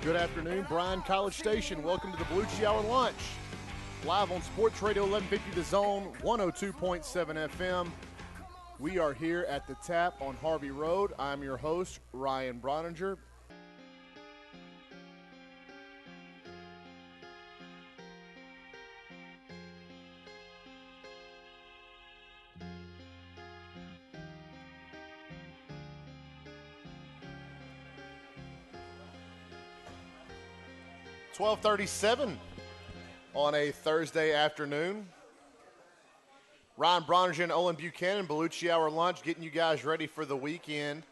Good afternoon, Bryan College Station. Welcome to the Beliucci Hour lunch. Live on Sports Radio 1150 The Zone, 102.7 FM. We are here at the Tap on Harvey Road. I'm your host, Ryan Broninger. .37 on a Thursday afternoon. Ryan Broninger and Olin Buchanan, Beliucci Hour lunch, getting you guys ready for the weekend.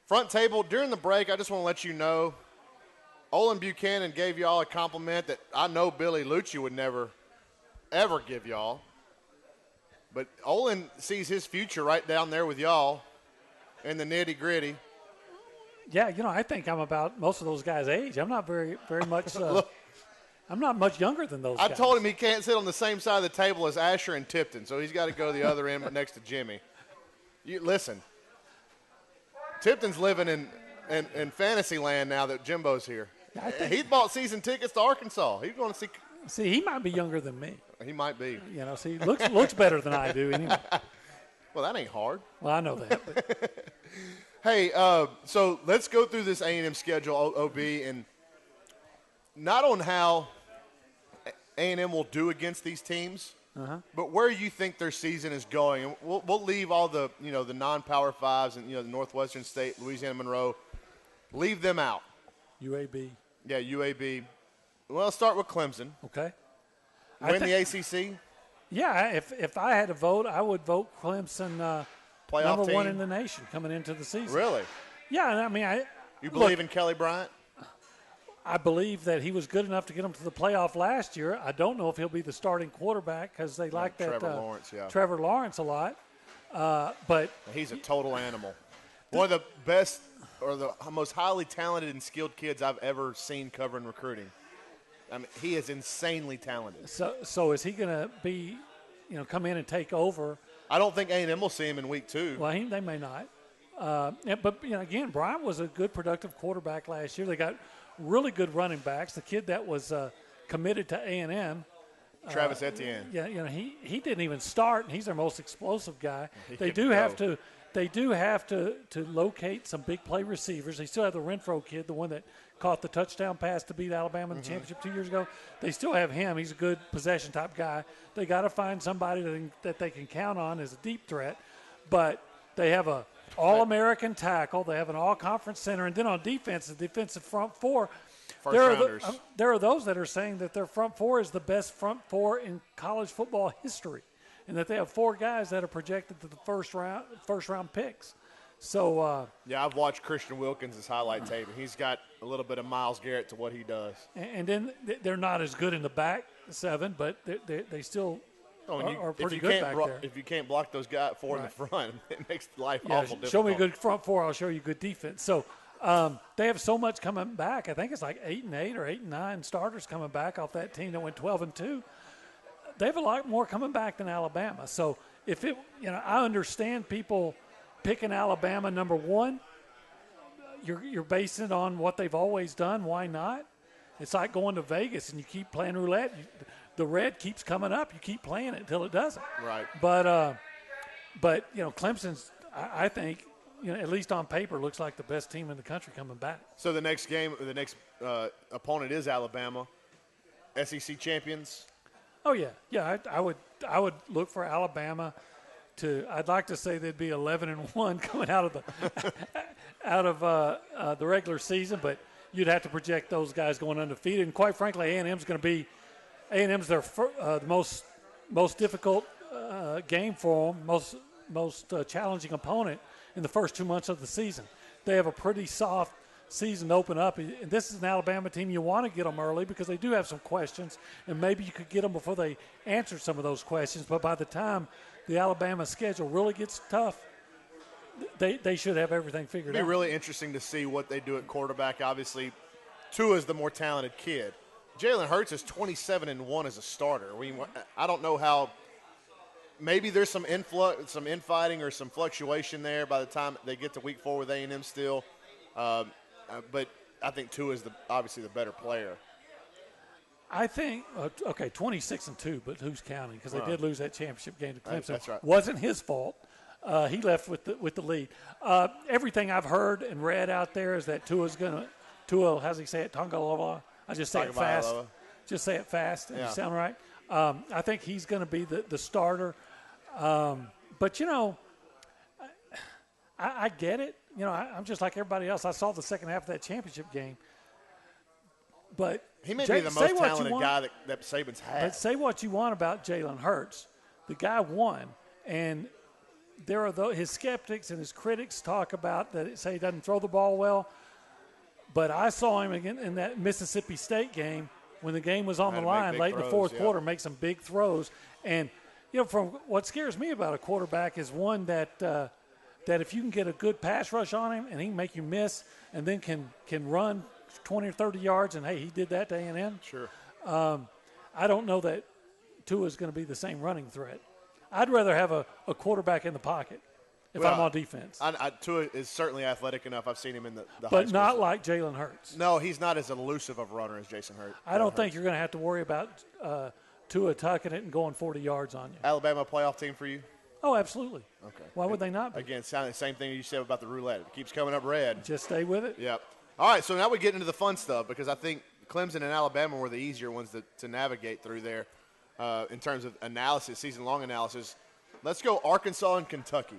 Front table, during the break, I just want to let you know, Olin Buchanan gave y'all a compliment that I know Beliucci would never, ever give y'all. But Olin sees his future right down there with y'all in the nitty-gritty. Yeah, you know, I think I'm about most of those guys' age. I'm not very much I'm not much younger than those guys. I told him he can't sit on the same side of the table as Asher and Tipton, so he's got to go to the other end next to Jimmy. You listen, Tipton's living in fantasy land now that Jimbo's here. He bought season tickets to Arkansas. He's going to see. See, he might be younger than me. He might be. You know, see, looks better than I do anyway. Well, that ain't hard. Well, I know that. But. Hey, so let's go through this A&M schedule, OB, and not on how A&M will do against these teams, but where you think their season is going. And we'll leave all the, the non-Power Fives and, the Northwestern State, Louisiana Monroe, leave them out. UAB. Yeah, UAB. Well, let's start with Clemson. Okay. Win the ACC? Yeah, if I had to vote, I would vote Clemson playoff number team? one in the nation coming into the season. Really? Yeah, I mean, you believe in Kelly Bryant? I believe that he was good enough to get them to the playoff last year. I don't know if he'll be the starting quarterback because they like that Trevor Lawrence a lot. But he's a total animal. One of the best or the most highly talented and skilled kids I've ever seen covering recruiting. I mean, he is insanely talented. So is he going to be, come in and take over? I don't think A&M will see him in week 2. Well, they may not. But, again, Bryant was a good, productive quarterback last year. They got really good running backs. The kid that was committed to A&M. Travis Etienne. Yeah, he didn't even start, and he's their most explosive guy. They do have to locate some big play receivers. They still have the Renfro kid, the one that caught the touchdown pass to beat Alabama in the championship 2 years ago. They still have him. He's a good possession-type guy. They got to find somebody that they can count on as a deep threat. But they have a All-American tackle. They have an All-Conference center. And then on defense, the defensive front four, there are those that are saying that their front four is the best front four in college football history, and that they have 4 guys that are projected to the first round picks. So yeah, I've watched Christian Wilkins' highlight tape. He's got a little bit of Myles Garrett to what he does. And then they're not as good in the back 7, but they still are pretty good back there. If you can't block those guys 4 in the front, it makes life awful difficult. Show me a good front 4, I'll show you good defense. So they have so much coming back. I think it's like 8-8 or 8-9 starters coming back off that team that went 12-2. They have a lot more coming back than Alabama. So if I understand people picking Alabama number 1. You're basing it on what they've always done. Why not? It's like going to Vegas and you keep playing roulette. The red keeps coming up. You keep playing it until it doesn't. Right. But Clemson's, I think, at least on paper, looks like the best team in the country coming back. So the next opponent is Alabama, SEC champions. Oh yeah. I would look for Alabama I'd like to say they'd be 11-1 coming out of the regular season, but you'd have to project those guys going undefeated. And quite frankly, A&M's going to be their the most difficult game for them, most challenging opponent in the first 2 months of the season. They have a pretty soft season to open up, and this is an Alabama team you want to get them early because they do have some questions, and maybe you could get them before they answer some of those questions. But by the time the Alabama schedule really gets tough, they should have everything figured out. It'll be really interesting to see what they do at quarterback. Obviously, Tua is the more talented kid. Jalen Hurts is 27-1 as a starter. I don't know how. Maybe there's some infighting or some fluctuation there by the time they get to week 4 with A&M still. but I think Tua is obviously the better player. I think 26-2, but who's counting? Because they did lose that championship game to Clemson. That's right. Wasn't his fault. He left with the lead. Everything I've heard and read out there is that Tua, how's he say it? Tagovailoa. I just say it fast. Just say it fast. And you sound right. I think he's going to be the starter. But I get it. I'm just like everybody else. I saw the second half of that championship game. But he may be the most talented guy that Saban's had. But say what you want about Jalen Hurts. The guy won. And there are his skeptics and his critics talk about that say he doesn't throw the ball well. But I saw him again in that Mississippi State game when the game was on the line late in the fourth quarter, make some big throws. And, from what scares me about a quarterback is one that if you can get a good pass rush on him and he can make you miss and then can run 20 or 30 yards, and, hey, he did that to A&M. Sure. I don't know that Tua is going to be the same running threat. I'd rather have a quarterback in the pocket if I'm on defense. Tua is certainly athletic enough. I've seen him in the but not like Jalen Hurts. No, he's not as elusive of a runner as Jason Hurts. I don't think you're going to have to worry about Tua tucking it and going 40 yards on you. Alabama playoff team for you? Oh, absolutely. Okay. Why would they not be? Again, the same thing you said about the roulette. It keeps coming up red. Just stay with it? Yep. All right, so now we get into the fun stuff because I think Clemson and Alabama were the easier ones to navigate through there in terms of analysis, season-long analysis. Let's go Arkansas and Kentucky.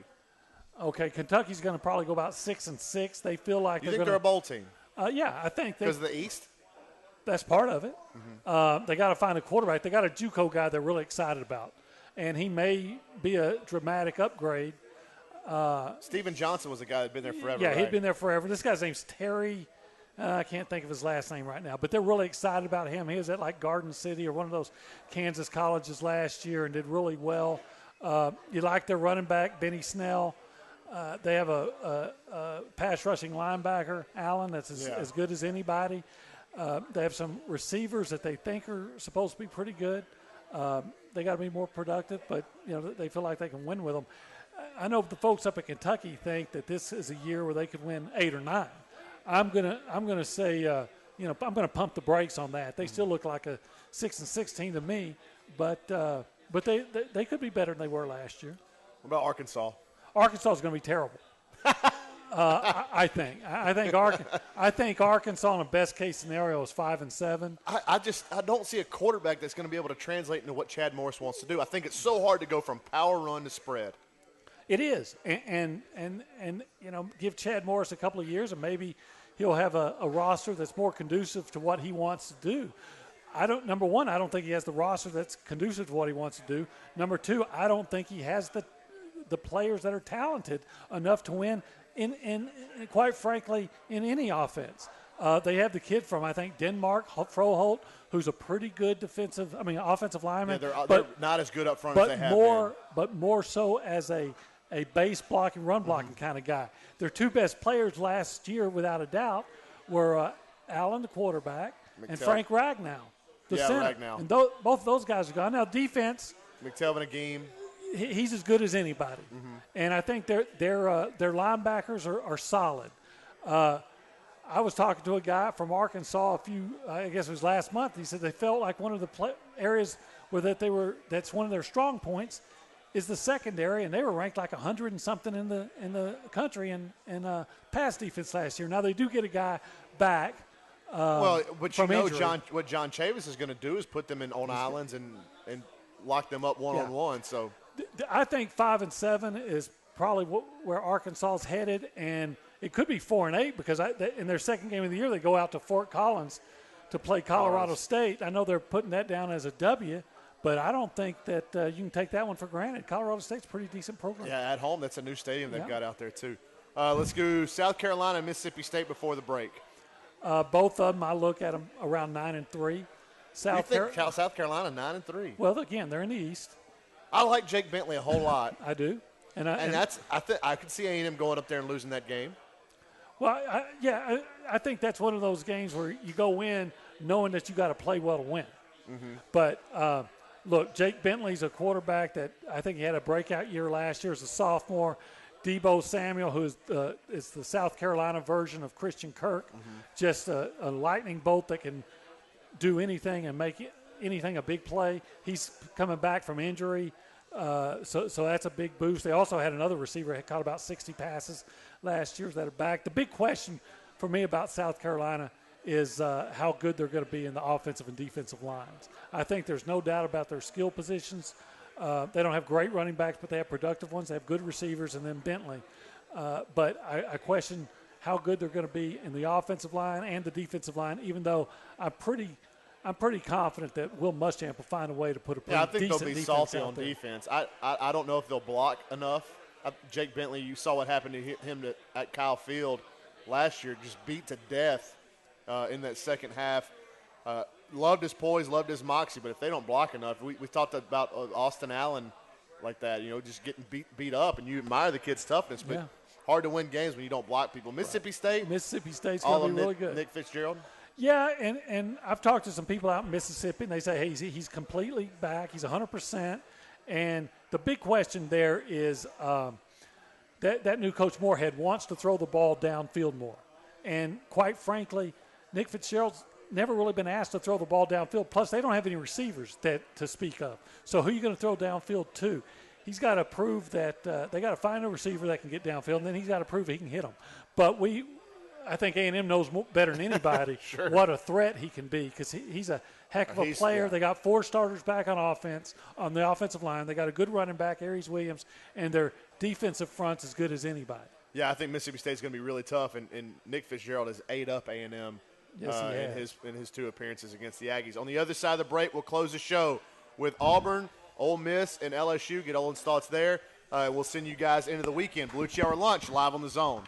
Okay, Kentucky's going to probably go about 6-6. They feel like they're a bowl team? Yeah, I think because of the East. That's part of it. Mm-hmm. They got to find a quarterback. They got a JUCO guy they're really excited about, and he may be a dramatic upgrade. Stephen Johnson was a guy that'd been there forever. Yeah, right? He'd been there forever. This guy's name's Terry. I can't think of his last name right now, but they're really excited about him. He was at like Garden City or one of those Kansas colleges last year and did really well. You like their running back, Benny Snell. They have a pass rushing linebacker, Allen, that's as good as anybody. They have some receivers that they think are supposed to be pretty good. They got to be more productive, but they feel like they can win with them. I know the folks up at Kentucky think that this is a year where they could win 8 or 9. I'm gonna say I'm gonna pump the brakes on that. They still look like a 6-16 to me, but they could be better than they were last year. What about Arkansas? Arkansas is going to be terrible. I think. I think Arkansas in a best case scenario is 5-7. I don't see a quarterback that's going to be able to translate into what Chad Morris wants to do. I think it's so hard to go from power run to spread. It is, and give Chad Morris a couple of years, and maybe he'll have a roster that's more conducive to what he wants to do. Number one, I don't think he has the roster that's conducive to what he wants to do. Number two, I don't think he has the players that are talented enough to win in quite frankly, in any offense. They have the kid from, I think, Denmark, Froholt, who's a pretty good offensive lineman. Yeah, they're not as good up front as they have been. But more so as a base blocking, run blocking kind of guy. Their two best players last year, without a doubt, were Allen, the quarterback, and Frank Ragnow, the center. Ragnow. And both of those guys are gone. Now, defense. McTelvin, a game. He's as good as anybody. Mm-hmm. And I think their linebackers are solid. I was talking to a guy from Arkansas I guess it was last month. He said they felt like one of the areas that's one of their strong points is the secondary, and they were ranked like 100 and something in the country in pass defense last year. Now they do get a guy back. What John Chavis is going to do is put them on islands and lock them up one-on-one. So I think 5-7 is probably where Arkansas is headed, and it could be 4-8 because in their second game of the year they go out to Fort Collins to play Colorado State. I know they're putting that down as a W, but I don't think that you can take that one for granted. Colorado State's a pretty decent program. Yeah, at home, that's a new stadium they've got out there too. Let's go South Carolina and Mississippi State before the break. Both of them, I look at them around 9-3. South Carolina 9-3? Well, again, they're in the East. I like Jake Bentley a whole lot. I do, I could see A&M going up there and losing that game. Well, I think that's one of those games where you go in knowing that you got to play well to win. Mm-hmm. But look, Jake Bentley's a quarterback that I think he had a breakout year last year as a sophomore, Debo Samuel, who is the South Carolina version of Christian Kirk, just a lightning bolt that can do anything and make anything a big play. He's coming back from injury, so that's a big boost. They also had another receiver that caught about 60 passes last year that are back. The big question for me about South Carolina is how good they're going to be in the offensive and defensive lines. I think there's no doubt about their skill positions. They don't have great running backs, but they have productive ones. They have good receivers, and then Bentley. But I question how good they're going to be in the offensive line and the defensive line, even though I'm pretty confident that Will Muschamp will find a way to put a pretty I think decent they'll be defense salty out on there. defense. I don't know if they'll block enough. Jake Bentley, you saw what happened to him at Kyle Field last year, just beat to death in that second half. Loved his poise, loved his moxie, but if they don't block enough, we talked about Austin Allen like that, just getting beat up, and you admire the kid's toughness, but hard to win games when you don't block people. Mississippi State's going to be really good. Nick Fitzgerald. Yeah, and I've talked to some people out in Mississippi, and they say, hey, he's completely back. He's 100%. And the big question there is that new coach Moorhead wants to throw the ball downfield more. And quite frankly, Nick Fitzgerald's never really been asked to throw the ball downfield. Plus, they don't have any receivers to speak of. So who are you going to throw downfield to? He's got to prove that they got to find a receiver that can get downfield, and then he's got to prove he can hit them. But I think A&M knows better than anybody what a threat he can be, because he's a heck of a player. They got 4 starters back on offense, on the offensive line. They got a good running back, Aries Williams, and their defensive front's as good as anybody. Yeah, I think Mississippi State's going to be really tough, and Nick Fitzgerald has ate up A&M in his 2 appearances against the Aggies. On the other side of the break, we'll close the show with Auburn, Ole Miss, and LSU. Get Olin's thoughts there. We'll send you guys into the weekend. Beliucci Hour lunch live on the Zone.